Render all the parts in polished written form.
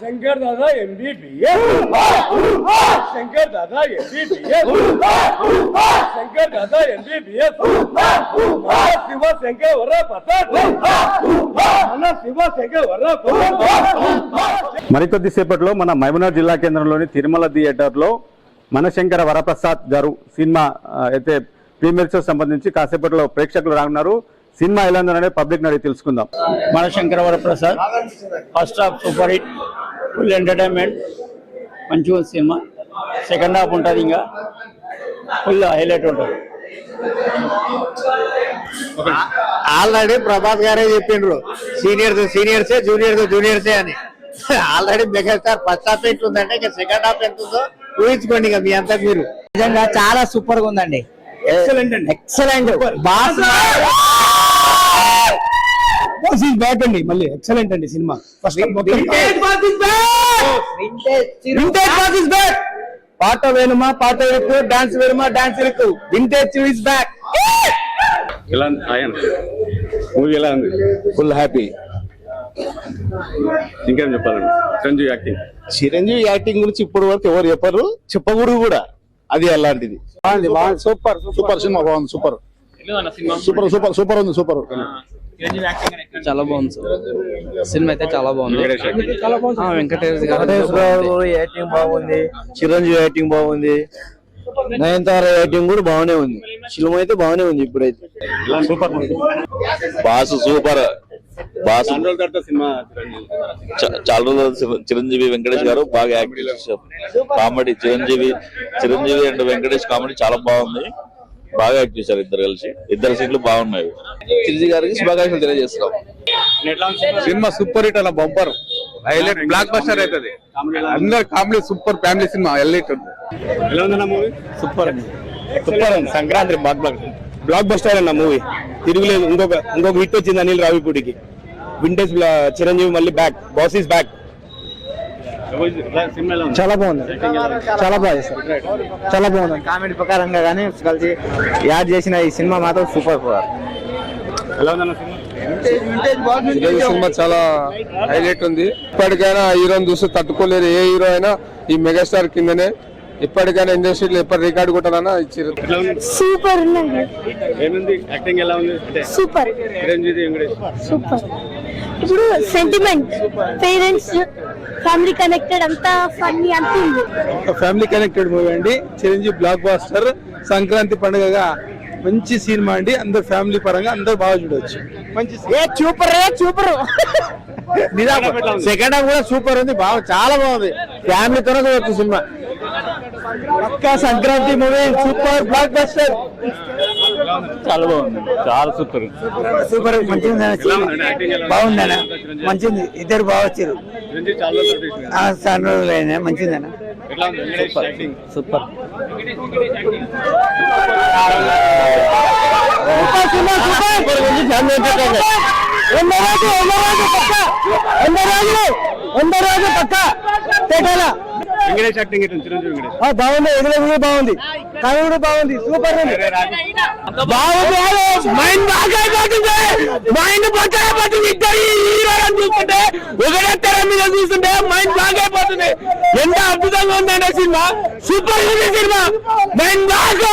Shankar Dada MBBS, Shankar Dada MBBS, Shankar Dada MBBS, Shiva Shankar వర ప్రసాద్, శివ శంకర్ వర ప్రసాద్. మరికొద్దిసేపట్లో మన మహబూబ్నగర్ జిల్లా కేంద్రంలోని తిరుమల థియేటర్లో మనశంకర వరప్రసాద్ గారు సినిమా అయితే ప్రీమియర్ షో సంబంధించి కాసేపట్లో ప్రేక్షకులు రానున్నారు. సినిమా ఎలా ఉందనే పబ్లిక్ అడిగి తెలుసుకుందాం. Manashankara Varaprasad first half super hit, full entertainment, మంచిగా సినిమా. సెకండ్ హాఫ్ ఉంటుంది, ఇంకా ఫుల్ హైలైట్ ఉంటుంది. ఆల్రెడీ ప్రభాస్ గారే చెప్పిండ్రు సీనియర్సే జూనియర్సే అని. ఆల్రెడీ మెగాస్టార్ ఫస్ట్ హాఫ్ ఎంత ఉందంటే ఇంకా సెకండ్ హాఫ్ ఎంత ఉందో ఊహించుకోండి. ఇక మీ అంతా మీరు నిజంగా చాలా సూపర్ గా ఉందండి. ఎక్సలెంట్ బాస్ బ్యాక్ అండి, మళ్ళీ ఎక్సలెంట్ అండి సినిమా. పాట వేణుమా పాట ఎక్కు, డాన్స్ వేణుమా డాన్స్ ఎక్కు, వింటేజ్ ఇస్ బ్యాక్. మూవీ ఎలా ఉంది? Full happy. ఇంకేం చెప్పాలండి? చిరంజీవి యాక్టింగ్ గురించి ఇప్పటి వరకు ఎవరు చెప్పరు, చెప్పకూడదు కూడా. అది అలాంటిది. సూపర్ సూపర్ సినిమా, బాగుంది. సూపర్ సూపర్ సూపర్ ఉంది. సూపర్ చాలా బాగుంది సార్ సినిమా అయితే, చాలా బాగుంది. వెంకటేష్ బాబు యాక్టింగ్ బాగుంది, చిరంజీవి యాక్టింగ్ బాగుంది, నయనతార యాక్టింగ్ కూడా బాగానే ఉంది. సినిమా అయితే బాగానే ఉంది. ఇప్పుడైతే సూపర్ బాస్ సూపర్. బాస్ చాలా రోజులు చిరంజీవి వెంకటేష్ గారు బాగా యాక్ట్ చేశారు. Comedy Chiranjeevi and Venkatesh comedy చాలా బాగుంది. బాగా యాక్ట్ చేశారు ఇద్దరు కలిసి. ఇద్దరు సీట్లు బాగున్నాయి. చిరంజీవి గారికి శుభాకాంక్షలు తెలియజేస్తున్నాం. సినిమా సూపర్ హిట్ అన్న, బంపర్ హైలైట్, బ్లాక్ బస్టర్ అవుతుంది. అందరు comedy super, family cinema highlight ఉంది. ఎలా ఉందన్న మూవీ? సూపర్ అండి, సూపర్ అండి. సంక్రాంతి బ్లాక్ బస్టర్ అన్న మూవీ, తిరుగులేదు. ఇంకొక హిట్ వచ్చింది అనిల్ రావిపూడికి. వింటేజ్ చిరంజీవి మళ్ళీ బ్యాక్, బాస్ ఈస్ బ్యాక్. చాలా బాగుంది, చాలా బాగా చేస్తారు, చాలా బాగుంది. కామెడీ ప్రకారంగా కానీ కలిసి యాడ్ చేసిన ఈ సినిమా మాత్రం సూపర్. ఎలా ఉందన్న సినిమా చాలా హైలైట్ ఉంది. ఇప్పటికైనా హీరోని చూసి తట్టుకోలేరు. ఏ హీరో అయినా ఈ మెగాస్టార్ కిందనే. ఇప్పటికైనా ఇండస్ట్రీలో ఎప్పటి రికార్డు కొట్టాలన్నా ఇచ్చారు. సూపర్ యాక్టింగ్ ఎలా ఉంది? Super Chiranjeevi Venkatesh super. ఇప్పుడు సెంటిమెంట్, పేరెంట్స్, ఫ్యామిలీ కనెక్టెడ్, అంతా ఫన్నీ అంతా ఉంది. ఫ్యామిలీ కనెక్టెడ్ మూవీ అండి. చిరంజీవి బ్లాక్ బాస్టర్, సంక్రాంతి పండుగగా మంచి సినిమా అండి. అందరు ఫ్యామిలీ పరంగా అందరు బాగా చూడవచ్చు. మంచి సూపర్ సెకండ్ హాఫ్ కూడా సూపర్ ఉంది. బాగా చాలా బాగుంది. ఫ్యామిలీ తో చూడవచ్చు సినిమా. పక్కా Sankranti movie, super blockbuster. చాలా బాగుంది, చాలా సూపర్ సూపర్ మంచిగా బాగుందన్న, మంచిది. ఇద్దరు బాగా వచ్చారు. మంచిదన్న, సూపర్. వెంకటేష్ యాక్టింగ్ చిరంజీవి వెంకటేష్ బాగుంది. ఎదురు బాగుంది, కనుడు బాగుంది, సూపర్ ఉంది, బాగుంది. మైండ్ బాగా అయిపోతుంది. ఇద్దరు హీరోలను చూస్తుంటే, ఒకటే తెర మీద చూస్తుంటే మైండ్ బాగా అయిపోతుంది. ఎంత అద్భుతంగా ఉందంటే సినిమా, సూపర్ ఉంది సినిమా. మైండ్ బాగా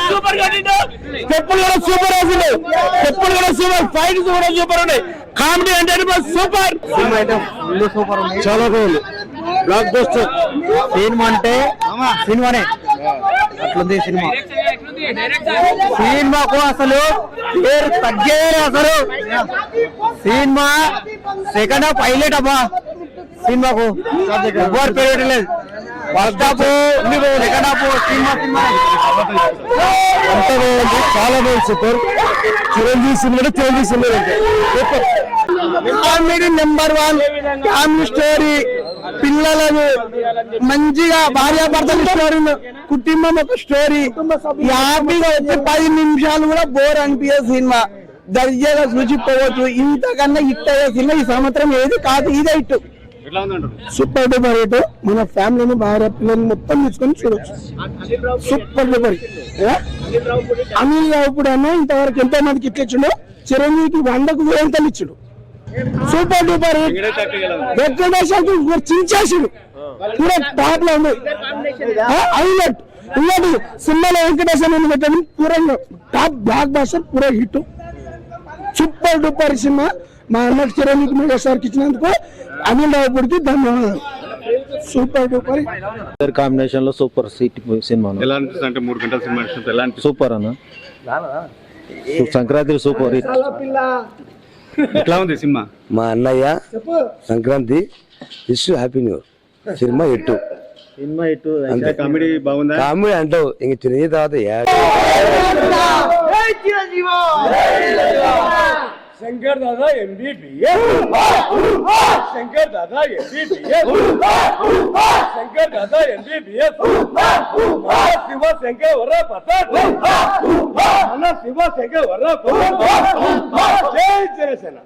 సూపర్ గా, స్టెప్పులు కూడా సూపర్ వేసింది, స్టెప్పులు కూడా సూపర్, ఫైట్స్ కూడా సూపర్ ఉన్నాయి, కామెడీ అంటే సూపర్. సినిమా అయితే ఫుల్ సూపర్ ఉంది, చాలా బాగుంది. బ్లాక్ బస్టర్ సినిమా అంటే సినిమానే అట్లుంది సినిమా. సినిమాకు అసలు పేరు తగ్గేది. అసలు సినిమా సెకండ్ హాఫ్ హైలైట్ అబ్బా. సినిమాకు ఎవరు పేరు లేదు. First half second half cinema అంత బాగుంది, చాలా బాగుంది. Super. Chiranjeevi cinema super. Comedy number 1, family story, పిల్లలను మంచిగా భార్యాభర్తల స్టోరీ, కుటుంబం ఒక స్టోరీ, హ్యాపీగా వచ్చే 10 నిమిషాలు కూడా బోర్ అనిపించే సినిమా. దర్జాగా చూసిపోవచ్చు. ఇంతకన్నా హిట్ అయ్యే సినిమా ఈ సంవత్సరం ఏది కాదు, ఇదే హిట్. Super duper hit. మన ఫ్యామిలీని భార్య పిల్లల్ని మొత్తం తీసుకొని చూడొచ్చు. Super duper hit. Anil Ravipudi అన్న ఇంతవరకు ఎంతో మందికి ఇచ్చిండు. చిరంజీవికి 100కు 1000 ఇచ్చిండు. Super duper hit. వెంకటేష్ చించేసిండు. పూరా టాప్ లో ఉంది. హైలైట్ ఇలాంటి సినిమాలో వెంకటేష్ అని పెట్టడం పూరా టాప్ బ్లాక్ బాస్టర్, పూరా హిట్. Super duper cinema. మా అన్న చిరంజీవి మెగాస్టార్కి ఇచ్చినందుకు అనిల్ రావుపూడికి ధన్యవాదాలు. సూపర్ డూపర్ కాంబినేషన్ లో సూపర్ సిటీ సినిమా ఎలా అనిపిస్తుంది అంటే 3 గంటల సినిమా ఎలా అనిపిస్తుంది? సూపర్ అన్న. Sankranti super hit. ఎట్లా ఉంది సినిమా? మా అన్నయ్య Sankranti wish happy new cinema ఎట్టు సినిమా ఇటు కామెడీ బాగుందా? కామెడీ అంటావు ఇంక చిరంజీవి తర్వాత Shankar Dada MBBS. Shankar Dada MBBS. Shankar Dada MBBS. Shiva Shankar Varra Prasad. Shiva Shankar Varra Prasad. జై జనసేన.